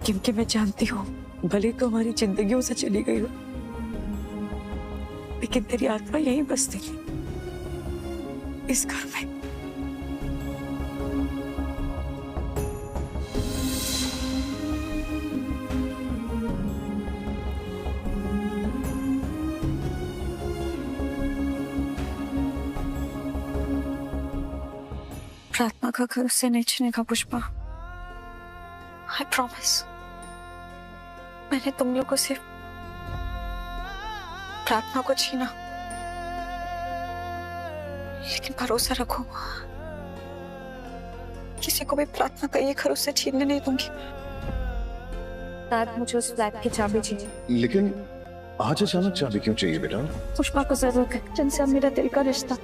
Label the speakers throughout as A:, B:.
A: क्योंकि मैं जानती हूँ भले तो हमारी जिंदगियों से चली गई हो, लेकिन तेरी आत्मा यहीं बसती थी, इस घर में। प्रार्थना का घर उससे नहीं छीनेगा पुष्पा, आई प्रॉमिस। मैंने तुम लोग को सिर्फ प्रार्थना को छीना, लेकिन भरोसा रखो किसी को भी प्रार्थना का ये घर उससे छीनने नहीं दूंगी। शायद मुझे उस फ्लैट की चाबी चाहिए।
B: लेकिन आज अचानक चाबी क्यों चाहिए बेटा?
A: पुष्पा को जरूरत है, जिनसे अब मेरा दिल का रिश्ता।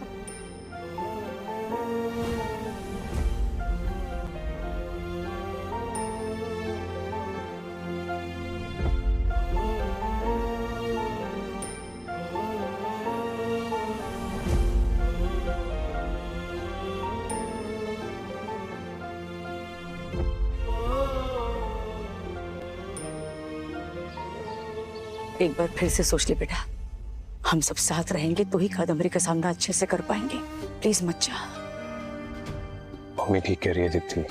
A: एक बार फिर से सोच ले बेटा, हम सब साथ रहेंगे तो ही कादम्बरी का सामना अच्छे से कर पाएंगे। प्लीज मत जा।
B: मम्मी ठीक कह रही है दीप्ति।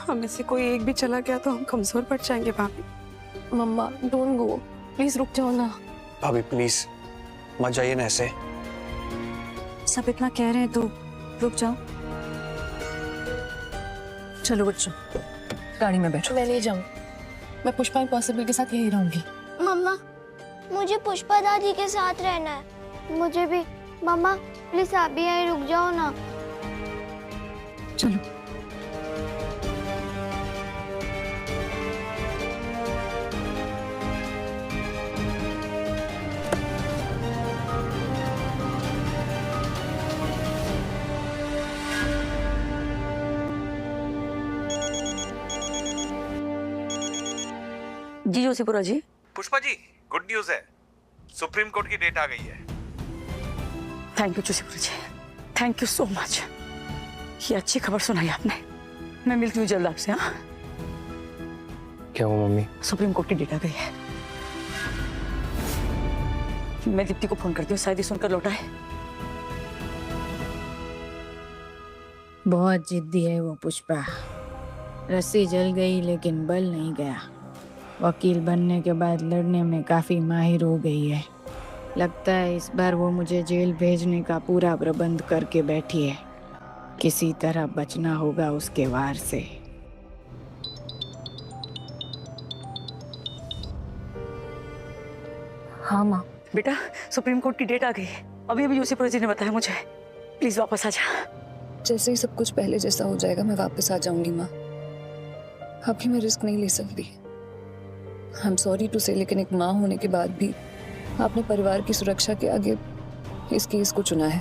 C: हमें से कोई एक भी चला गया तो हम कमजोर पड़ जाएंगे भाभी।
D: मम्मा डोंट गो, प्लीज रुक जाओ ना।
E: भाभी प्लीज मत जाइए ना ऐसे।
A: सब इतना कह रहे हैं तो रुक जाओ।
D: चलो बच्चों, गाड़ी में बैठो। मैं नहीं जाऊँ, मैं पुष्पा इम्पॉसिबल के साथ यही रहूंगी।
F: मम्मा मुझे पुष्पा दादी के साथ रहना है। मुझे भी। मम्मा प्लीज आप भी यहीं रुक जाओ ना।
A: चलो। जी जोशीपुरा जी।
G: पुष्पा जी, गुड न्यूज है, सुप्रीम कोर्ट की डेट आ गई है।
A: Thank you Joshipura ji, thank you so much. ये अच्छी खबर सुनाई आपने। मैं मिलती हूँ जल्द आपसे। हाँ,
E: क्या हुआ मम्मी?
A: सुप्रीम कोर्ट की डेट आ गई है। मैं दीप्ति को फोन करती हूँ, शायद ही सुनकर लौटा है।
H: बहुत जिद्दी है वो पुष्पा। रस्सी जल गई लेकिन बल नहीं गया। वकील बनने के बाद लड़ने में काफी माहिर हो गई है। लगता है इस बार वो मुझे जेल भेजने का पूरा प्रबंध करके बैठी है। किसी तरह बचना होगा उसके वार से।
A: हाँ माँ। बेटा सुप्रीम कोर्ट की डेट आ गई है। अभी अभी जोशीपुरा जी ने बताया मुझे। प्लीज वापस आ जा।
D: जैसे ही सब कुछ पहले जैसा हो जाएगा मैं वापस आ जाऊंगी माँ। अभी मैं रिस्क नहीं ले सकती। आई एम सॉरी टू से, लेकिन एक माँ होने के बाद भी आपने परिवार की सुरक्षा के आगे इस केस को चुना है।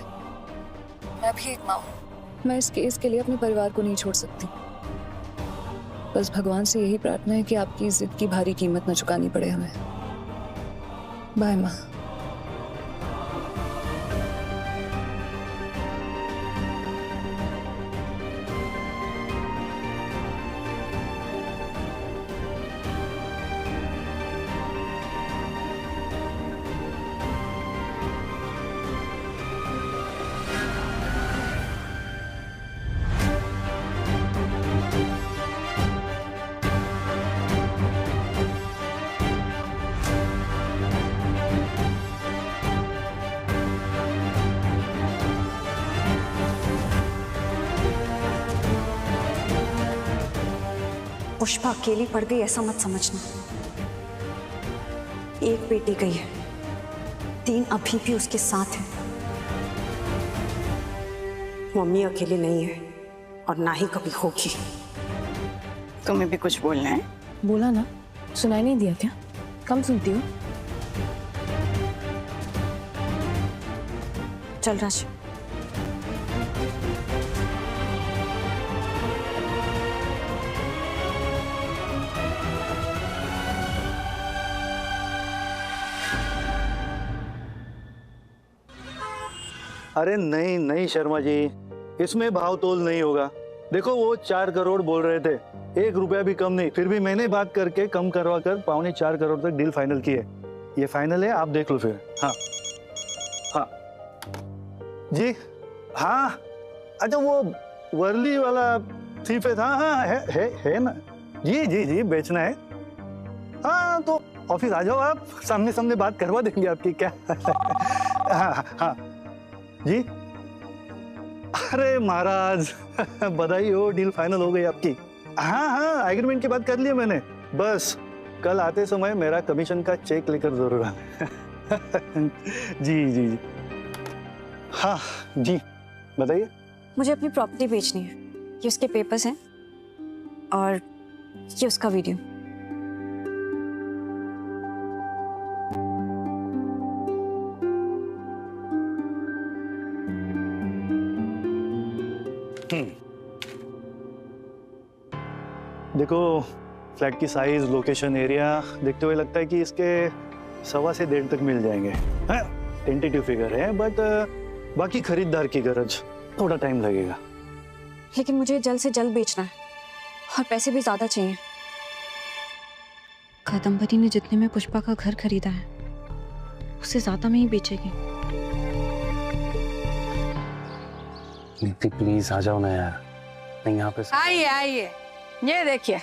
D: मैं भी एक माँ हूँ। मैं इस केस के लिए अपने परिवार को नहीं छोड़ सकती। बस भगवान से यही प्रार्थना है कि आपकी जिद की भारी कीमत न चुकानी पड़े हमें। बाय माँ।
A: पुष्पा अकेली पड़ गई ऐसा मत समझना। एक बेटी गई है, 3 अभी भी उसके साथ हैं।
C: मम्मी अकेली नहीं है और ना ही कभी होगी।
A: तुम्हें भी कुछ बोलना है?
D: बोला ना, सुनाई नहीं दिया क्या? कम सुनती हो?
A: चल राज।
I: अरे नहीं नहीं शर्मा जी, इसमें भाव तोल नहीं होगा। देखो वो 4 करोड़ बोल रहे थे, 1 रुपया भी कम नहीं, फिर भी मैंने बात करके कम करवा कर 4.25 करोड़ तक डील फाइनल की है। ये फाइनल है, आप देख लो फिर। हाँ हाँ जी, हाँ अच्छा वो वर्ली वाला थीफ है, हाँ हाँ है ना जी जी जी, बेचना है। हाँ तो ऑफिस आ जाओ आप, सामने सामने बात करवा देंगे आपकी, क्या। हाँ हाँ जी, अरे महाराज बधाई हो, डील फाइनल हो गई आपकी। हाँ हाँ एग्रीमेंट की बात कर ली मैंने, बस कल आते समय मेरा कमीशन का चेक लेकर जरूर आना। जी जी जी, हाँ जी बताइए।
C: मुझे अपनी प्रॉपर्टी बेचनी है, ये उसके पेपर्स हैं और ये उसका वीडियो।
I: देखो फ्लैट की साइज, लोकेशन, एरिया देखते हुए लगता है कि इसके 1.25 से 1.5 तक मिल जाएंगे। टेंटेटिव फिगर है, बट बाकी खरीदार की गरज थोड़ा टाइम लगेगा।
C: लेकिन मुझे जल्द से जल्द बेचना है और पैसे भी ज्यादा चाहिए। कादम्बरी ने जितने में पुष्पा का घर खरीदा है उससे ज्यादा में ही बेचेगी।
E: नीति प्लीज आ जाओ ना यार, नहीं यहाँ पे।
H: आइए आइए, ये देखिए,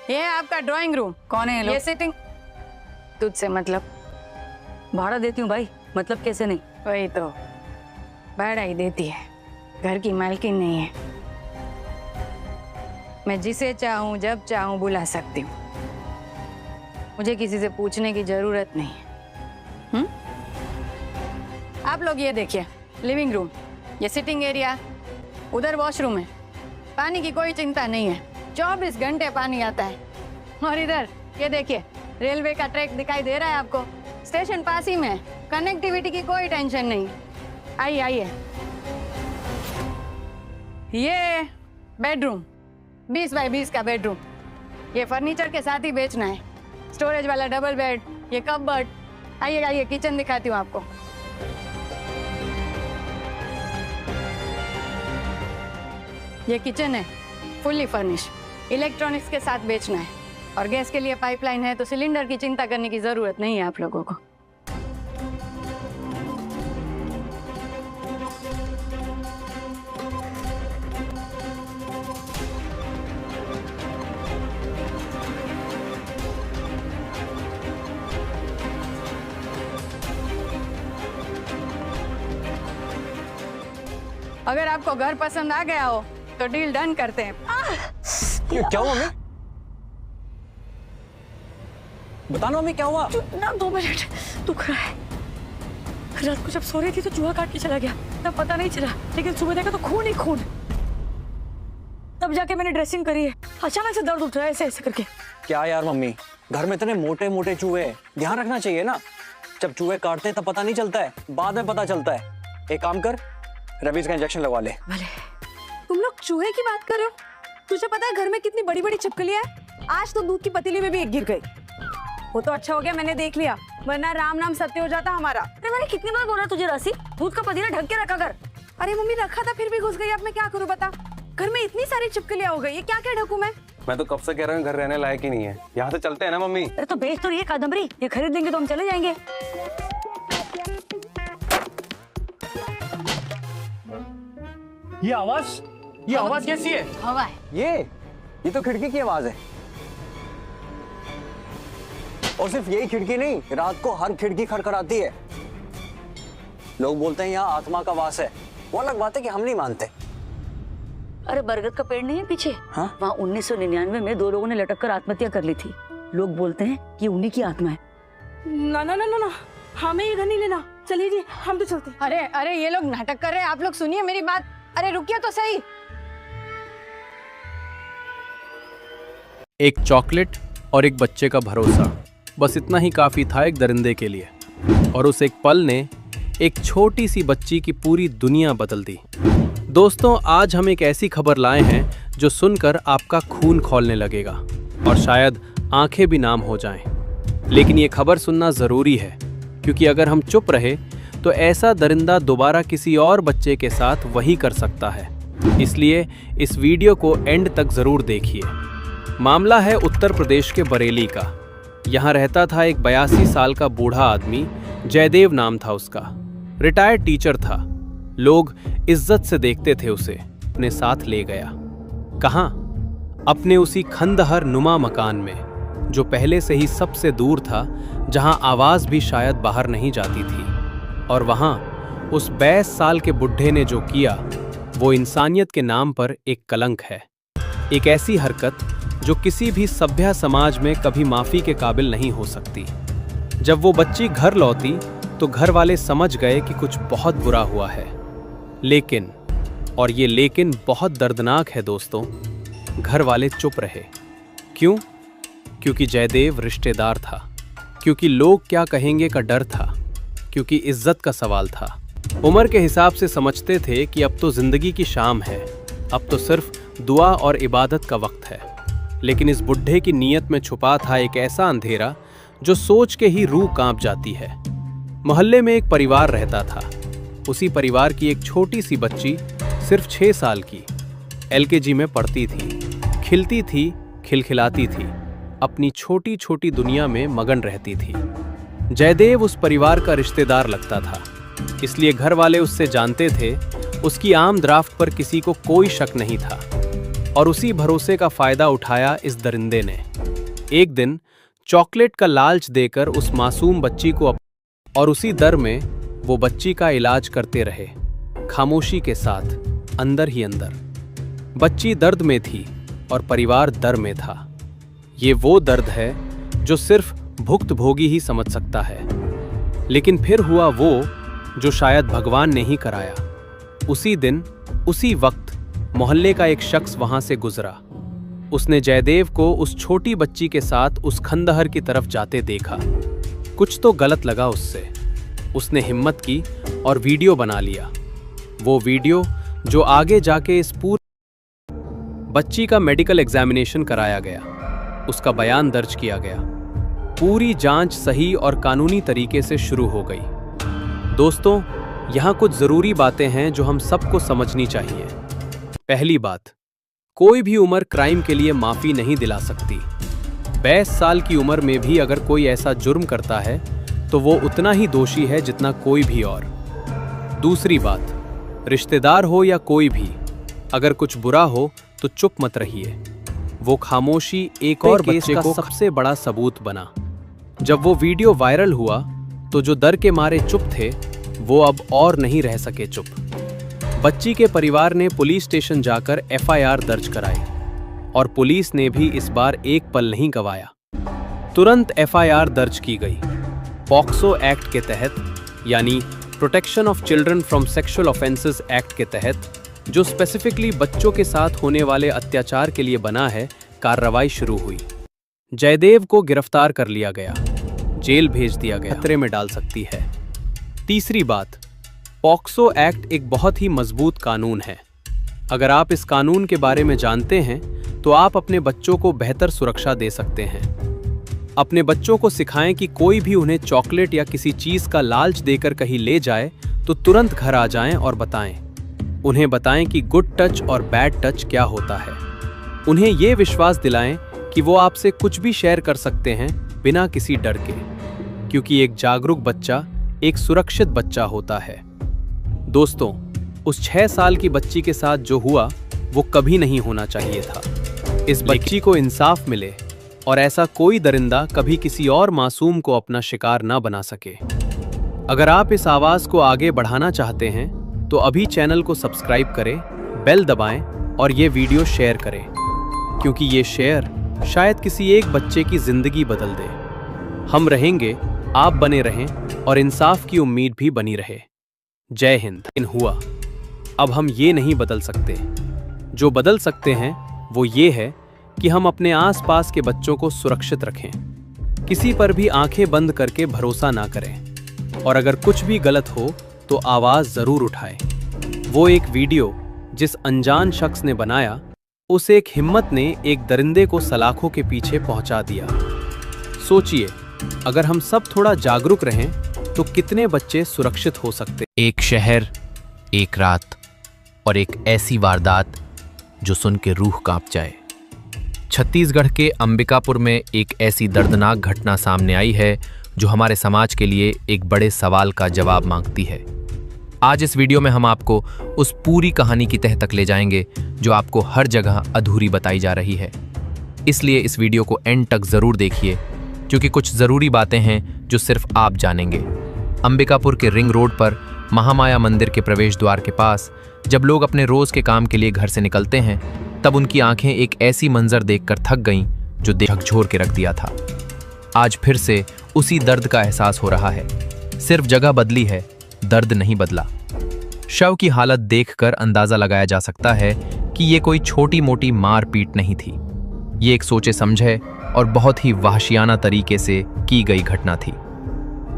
H: ये है आपका ड्राइंग रूम।
A: कौन है ये लोग?
H: ये सिटिंग। तुझसे मतलब?
A: भाड़ा देती हूँ भाई, मतलब कैसे नहीं?
H: वही तो, भाड़ा ही देती है, घर की मालकिन नहीं है। मैं जिसे चाहूँ जब चाहूँ बुला सकती हूँ, मुझे किसी से पूछने की जरूरत नहीं है। आप लोग ये देखिए, लिविंग रूम, ये सिटिंग एरिया, उधर वॉशरूम है। पानी की कोई चिंता नहीं है, 24 घंटे पानी आता है। और इधर ये देखिए, रेलवे का ट्रैक दिखाई दे रहा है आपको, स्टेशन पास ही में है, कनेक्टिविटी की कोई टेंशन नहीं। आइए आइए, ये बेडरूम, 20 बाय 20 का बेडरूम, ये फर्नीचर के साथ ही बेचना है। स्टोरेज वाला डबल बेड, ये कपबोर्ड। आइए आइए, किचन दिखाती हूँ आपको। ये किचन है, फुल्ली फर्निश, इलेक्ट्रॉनिक्स के साथ बेचना है। और गैस के लिए पाइपलाइन है, तो सिलेंडर की चिंता करने की जरूरत नहीं है आप लोगों को। अगर आपको घर पसंद आ गया हो तो डील डन करते हैं।
E: क्या हुआ मम्मी? बताना मम्मी क्या हुआ?
A: ना 2 मिनट दुख रहा है। रात को जब सो रही थी तो चूहा काट के चला गया, तब पता नहीं चला, लेकिन सुबह देखा तो खून ही खून। तब जाके मैंने ड्रेसिंग करी है, अचानक से दर्द उठ रहा है ऐसे ऐसे करके।
E: क्या यार मम्मी, घर में इतने मोटे मोटे चूहे हैं, ध्यान रखना चाहिए ना। जब चूहे काटते हैं तब पता नहीं चलता है, बाद में पता चलता है। एक काम कर, रेबीज का इंजेक्शन लगवा ले।
A: भले।
C: तुम लोग चूहे की बात कर रहे हो? तुझे पता है घर में कितनी बड़ी बड़ी छिपकलियां हैं? आज तो दूध की पतीली में भी एक गिर गई। वो तो अच्छा हो गया मैंने देख लिया, वरना राम नाम सत्य हो जाता हमारा।
A: अरे मैंने कितनी बार बोला तुझे राशि, दूध का पतीला ढक के रखा कर।
C: अरे मम्मी रखा था फिर भी घुस गई, अब मैं क्या करूं बता। घर में इतनी सारी छिपकलियां हो गई, ये क्या क्या ढकूं मैं?
B: मैं तो कब से कह रहा हूँ घर रहने लायक ही नहीं है, यहाँ से चलते हैं ना मम्मी।
A: अरे तो बेच तो रही है कादम्बरी, ये खरीद लेंगे तो हम चले जाएंगे।
E: ये आवाज कैसी है?
H: हवा है।
E: ये तो खिड़की की आवाज है। और सिर्फ यही खिड़की नहीं, रात को हर खिड़की खड़खड़ाती है। लोग बोलते हैं यहाँ आत्मा का वास है, वो अलग बात है कि हम नहीं मानते।
A: अरे बरगद का पेड़ नहीं है पीछे?
E: हाँ?
A: वहाँ 1999 में 2 लोगों ने लटक कर आत्महत्या कर ली थी। लोग बोलते हैं कि उन्हीं की आत्मा है।
C: ना ना ना ना ना, हमें ये घर नहीं लेना, चलिए जी हम तो चलते।
H: अरे अरे, ये लोग नाटक कर रहे हैं, आप लोग सुनिए मेरी बात। अरे रुकिए तो सही।
J: एक चॉकलेट और एक बच्चे का भरोसा, बस इतना ही काफी था एक दरिंदे के लिए। और उस एक पल ने एक छोटी सी बच्ची की पूरी दुनिया बदल दी। दोस्तों, आज हम एक ऐसी खबर लाए हैं जो सुनकर आपका खून खौलने लगेगा और शायद आंखें भी नाम हो जाएं। लेकिन ये खबर सुनना ज़रूरी है, क्योंकि अगर हम चुप रहे तो ऐसा दरिंदा दोबारा किसी और बच्चे के साथ वही कर सकता है इसलिए इस वीडियो को एंड तक जरूर देखिए। मामला है उत्तर प्रदेश के बरेली का। यहाँ रहता था एक 82 साल का बूढ़ा आदमी, जयदेव नाम था उसका। रिटायर्ड टीचर था। लोग इज्जत से देखते थे उसे। अपने साथ ले गया। कहाँ? अपने उसी खंडहर नुमा मकान में, जो पहले से ही सबसे दूर था, जहां आवाज भी शायद बाहर नहीं जाती थी। और वहां उस 22 साल के बुढ़े ने जो किया, वो इंसानियत के नाम पर एक कलंक है। एक ऐसी हरकत जो किसी भी सभ्य समाज में कभी माफी के काबिल नहीं हो सकती। जब वो बच्ची घर लौटी तो घर वाले समझ गए कि कुछ बहुत बुरा हुआ है। लेकिन, और ये लेकिन बहुत दर्दनाक है दोस्तों, घर वाले चुप रहे। क्यों? क्योंकि जयदेव रिश्तेदार था, क्योंकि लोग क्या कहेंगे का डर था, क्योंकि इज्जत का सवाल था। उम्र के हिसाब से समझते थे कि अब तो जिंदगी की शाम है, अब तो सिर्फ दुआ और इबादत का वक्त है। लेकिन इस बुढ़े की नीयत में छुपा था एक ऐसा अंधेरा जो सोच के ही रूह कांप जाती है। मोहल्ले में एक परिवार रहता था। उसी परिवार की एक छोटी सी बच्ची, सिर्फ 6 साल की, LKG में पढ़ती थी। खिलती थी, खिलखिलाती थी, अपनी छोटी छोटी दुनिया में मगन रहती थी। जयदेव उस परिवार का रिश्तेदार लगता था, इसलिए घर वाले उससे जानते थे। उसकी आम ड्राफ्ट पर किसी को कोई शक नहीं था, और उसी भरोसे का फायदा उठाया इस दरिंदे ने। एक दिन चॉकलेट का लालच देकर उस मासूम बच्ची को, और उसी दर में वो बच्ची का इलाज करते रहे, खामोशी के साथ, अंदर ही अंदर। बच्ची दर्द में थी और परिवार डर में था। ये वो दर्द है जो सिर्फ भुक्तभोगी ही समझ सकता है। लेकिन फिर हुआ वो जो शायद भगवान ने ही कराया। उसी दिन, उसी वक्त मोहल्ले का एक शख्स वहां से गुजरा। उसने जयदेव को उस छोटी बच्ची के साथ उस खंडहर की तरफ जाते देखा। कुछ तो गलत लगा उससे। उसने हिम्मत की और वीडियो बना लिया। वो वीडियो जो आगे जाके इस पूरी बच्ची का मेडिकल एग्जामिनेशन कराया गया, उसका बयान दर्ज किया गया। पूरी जांच सही और कानूनी तरीके से शुरू हो गई। दोस्तों, यहाँ कुछ जरूरी बातें हैं जो हम सबको समझनी चाहिए। पहली बात, कोई भी उम्र क्राइम के लिए माफी नहीं दिला सकती। 22 साल की उम्र में भी अगर कोई ऐसा जुर्म करता है तो वो उतना ही दोषी है जितना कोई भी और। दूसरी बात, रिश्तेदार हो या कोई भी, अगर कुछ बुरा हो तो चुप मत रहिए। वो खामोशी एक और बच्चे को सबसे बड़ा सबूत बना। जब वो वीडियो वायरल हुआ तो जो डर के मारे चुप थे, वो अब और नहीं रह सके चुप। बच्ची के परिवार ने पुलिस स्टेशन जाकर FIR दर्ज कराई, और पुलिस ने भी इस बार एक पल नहीं गवाया। तुरंत FIR दर्ज की गई। पॉक्सो एक्ट के तहत, यानी protection of children from sexual offences act के तहत, जो स्पेसिफिकली बच्चों के साथ होने वाले अत्याचार के लिए बना है, कार्रवाई शुरू हुई। जयदेव को गिरफ्तार कर लिया गया, जेल भेज दिया गया। खतरे में डाल सकती है। तीसरी बात, पॉक्सो एक्ट एक बहुत ही मजबूत कानून है। अगर आप इस कानून के बारे में जानते हैं तो आप अपने बच्चों को बेहतर सुरक्षा दे सकते हैं। अपने बच्चों को सिखाएं कि कोई भी उन्हें चॉकलेट या किसी चीज का लालच देकर कहीं ले जाए तो तुरंत घर आ जाएं और बताएं। उन्हें बताएं कि गुड टच और बैड टच क्या होता है। उन्हें ये विश्वास दिलाएं कि वो आपसे कुछ भी शेयर कर सकते हैं बिना किसी डर के, क्योंकि एक जागरूक बच्चा एक सुरक्षित बच्चा होता है। दोस्तों, उस 6 साल की बच्ची के साथ जो हुआ वो कभी नहीं होना चाहिए था। इस बच्ची को इंसाफ मिले और ऐसा कोई दरिंदा कभी किसी और मासूम को अपना शिकार ना बना सके। अगर आप इस आवाज को आगे बढ़ाना चाहते हैं तो अभी चैनल को सब्सक्राइब करें, बेल दबाएं और ये वीडियो शेयर करें, क्योंकि ये शेयर शायद किसी एक बच्चे की जिंदगी बदल दे। हम रहेंगे, आप बने रहें और इंसाफ की उम्मीद भी बनी रहे। जय हिंद। इन हुआ, अब हम ये नहीं बदल सकते। जो बदल सकते हैं वो ये है कि हम अपने आसपास के बच्चों को सुरक्षित रखें। किसी पर भी आंखें बंद करके भरोसा ना करें, और अगर कुछ भी गलत हो तो आवाज जरूर उठाएं। वो एक वीडियो जिस अनजान शख्स ने बनाया, उस एक हिम्मत ने एक दरिंदे को सलाखों के पीछे पहुंचा दिया। सोचिए, अगर हम सब थोड़ा जागरूक रहें तो कितने बच्चे सुरक्षित हो सकते।
K: एक शहर, एक रात,
J: और एक ऐसी वारदात जो सुन के रूह कांप जाए। छत्तीसगढ़ के अंबिकापुर में एक ऐसी दर्दनाक घटना सामने आई है जो हमारे समाज के लिए एक बड़े सवाल का जवाब मांगती है। आज इस वीडियो में हम आपको उस पूरी कहानी की तह तक ले जाएंगे जो आपको हर जगह अधूरी बताई जा रही है। इसलिए इस वीडियो को एंड तक जरूर देखिए, क्योंकि कुछ जरूरी बातें हैं जो सिर्फ आप जानेंगे। अंबिकापुर के रिंग रोड पर महामाया मंदिर के प्रवेश द्वार के पास जब लोग अपने रोज के काम के लिए घर से निकलते हैं, तब उनकी आंखें एक ऐसी मंजर देखकर थक गईं जो झकझोर के रख दिया था। आज फिर से उसी दर्द का एहसास हो रहा है। सिर्फ जगह बदली है, दर्द नहीं बदला। शव की हालत देखकर अंदाजा लगाया जा सकता है कि ये कोई छोटी मोटी मार पीट नहीं थी। ये एक सोचे समझे और बहुत ही वहशियाना तरीके से की गई घटना थी।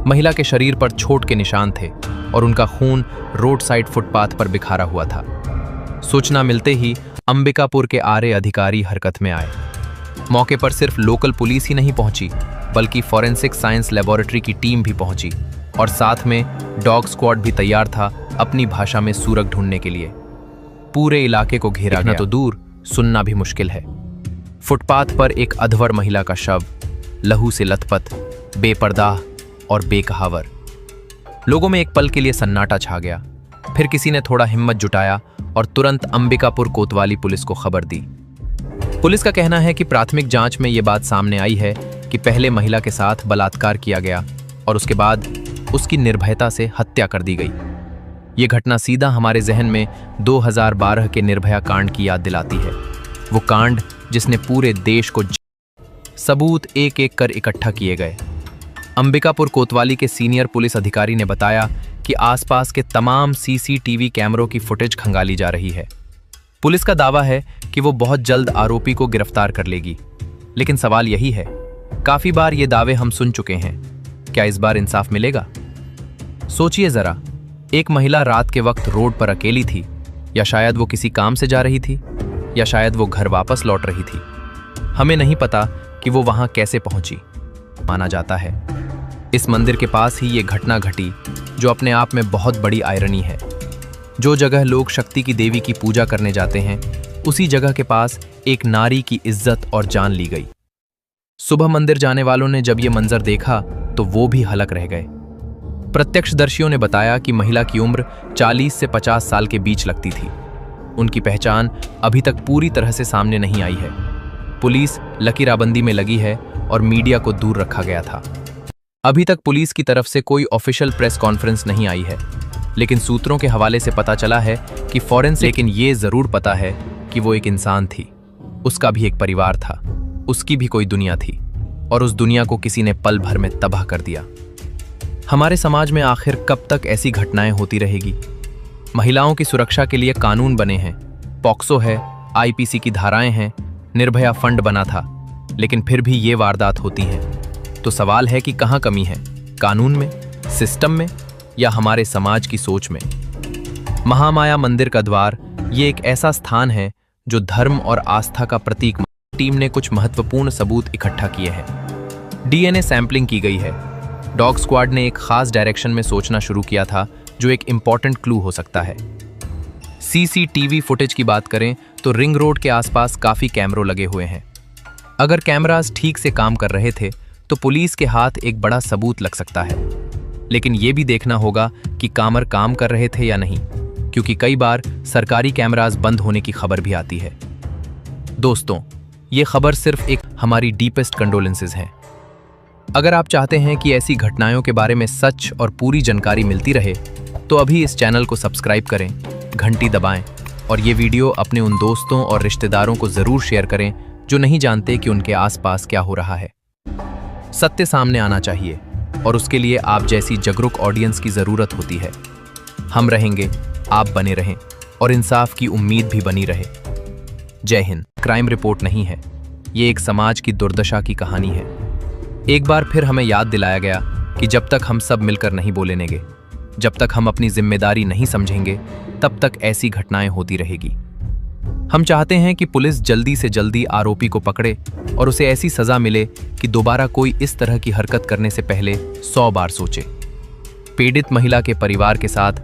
J: महिला के शरीर पर चोट के निशान थे और उनका खून रोड साइड फुटपाथ पर बिखारा हुआ था। सूचना मिलते ही अंबिकापुर के आरए अधिकारी हरकत में आए। मौके पर सिर्फ लोकल पुलिस ही नहीं पहुंची, बल्कि फॉरेंसिक साइंस लेबोरेटरी की टीम भी पहुंची और साथ में डॉग स्क्वाड भी तैयार था अपनी भाषा में सूरग ढूंढने के लिए। पूरे इलाके को घेरा गया तो दूर सुनना भी मुश्किल है। फुटपाथ पर एक अधवर महिला का शव, लहू से लथपथ, बेपर्दा और बेकहावर। लोगों में एक पल के लिए सन्नाटा छा गया। फिर किसी ने थोड़ा हिम्मत जुटाया और तुरंत अंबिकापुर कोतवाली पुलिस को खबर दी। पुलिस का कहना है कि प्राथमिक जांच में यह बात सामने आई है कि पहले महिला के साथ बलात्कार किया गया और उसके बाद उसकी निर्भयता से हत्या कर दी गई। ये घटना सीधा हमारे जहन में 2012 के निर्भया कांड की याद दिलाती है। वो कांड जिसने पूरे देश को सबूत एक एक कर इकट्ठा किए गए। अंबिकापुर कोतवाली के सीनियर पुलिस अधिकारी ने बताया कि आसपास के तमाम सीसीटीवी कैमरों की फुटेज खंगाली जा रही है। पुलिस का दावा है कि वो बहुत जल्द आरोपी को गिरफ्तार कर लेगी। लेकिन सवाल यही है, काफी बार ये दावे हम सुन चुके हैं, क्या इस बार इंसाफ मिलेगा? सोचिए जरा, एक महिला रात के वक्त रोड पर अकेली थी, या शायद वो किसी काम से जा रही थी, या शायद वो घर वापस लौट रही थी। हमें नहीं पता कि वो वहां कैसे पहुंची। माना जाता है इस मंदिर के पास ही ये घटना घटी, जो अपने आप में बहुत बड़ी आयरनी है। जो जगह लोग शक्ति की देवी की पूजा करने जाते हैं, उसी जगह के पास एक नारी की इज्जत और जान ली गई। सुबह मंदिर जाने वालों ने जब ये मंजर देखा तो वो भी हलक रह गए। प्रत्यक्षदर्शियों ने बताया कि महिला की उम्र 40 से 50 साल के बीच लगती थी। उनकी पहचान अभी तक पूरी तरह से सामने नहीं आई है। पुलिस लकीराबंदी में लगी है और मीडिया को दूर रखा गया था। अभी तक पुलिस की तरफ से कोई ऑफिशियल प्रेस कॉन्फ्रेंस नहीं आई है, लेकिन सूत्रों के हवाले से पता चला है कि फॉरेंसिक, लेकिन ये जरूर पता है कि वो एक इंसान थी। उसका भी एक परिवार था, उसकी भी कोई दुनिया थी, और उस दुनिया को किसी ने पल भर में तबाह कर दिया। हमारे समाज में आखिर कब तक ऐसी घटनाएं होती रहेगी? महिलाओं की सुरक्षा के लिए कानून बने हैं, पॉक्सो है, आईपीसी की धाराएं हैं, निर्भया फंड बना था, लेकिन फिर भी ये वारदात होती हैं। तो सवाल है कि कहां कमी है, कानून में, सिस्टम में, या हमारे समाज की सोच में? महामाया मंदिर का द्वार ये एक ऐसा स्थान है जो धर्म और आस्था का प्रतीक। टीम ने कुछ महत्वपूर्ण सबूत इकट्ठा किए हैं। डीएनए सैंपलिंग की गई है। डॉग स्क्वाड ने एक खास डायरेक्शन में सोचना शुरू किया था, जो एक इंपॉर्टेंट क्लू हो सकता है। सीसीटीवी फुटेज की बात करें तो रिंग रोड के आसपास काफी कैमरों लगे हुए हैं। अगर कैमरास ठीक से काम कर रहे थे तो पुलिस के हाथ एक बड़ा सबूत लग सकता है। लेकिन यह भी देखना होगा कि कामर काम कर रहे थे या नहीं, क्योंकि कई बार सरकारी कैमरास बंद होने की खबर भी आती है। दोस्तों, ये खबर सिर्फ एक हमारी डीपेस्ट कंडोलेंसेस हैं। अगर आप चाहते हैं कि ऐसी घटनाओं के बारे में सच और पूरी जानकारी मिलती रहे, तो अभी इस चैनल को सब्सक्राइब करें, घंटी दबाएं और ये वीडियो अपने उन दोस्तों और रिश्तेदारों को जरूर शेयर करें जो नहीं जानते कि उनके आसपास क्या हो रहा है। सत्य सामने आना चाहिए और उसके लिए आप जैसी जागरूक ऑडियंस की जरूरत होती है। हम रहेंगे, आप बने रहें और इंसाफ की उम्मीद भी बनी रहे। जय हिंद। क्राइम रिपोर्ट नहीं है, ये एक समाज की दुर्दशा की कहानी है। एक बार फिर हमें याद दिलाया गया कि जब तक हम सब मिलकर नहीं बोलेंगे, जब तक हम अपनी जिम्मेदारी नहीं समझेंगे, तब तक ऐसी घटनाएं होती रहेगी। हम चाहते हैं कि पुलिस जल्दी से जल्दी आरोपी को पकड़े और उसे ऐसी सजा मिले कि दोबारा कोई इस तरह की हरकत करने से पहले 100 बार सोचे। पीड़ित महिला के परिवार के साथ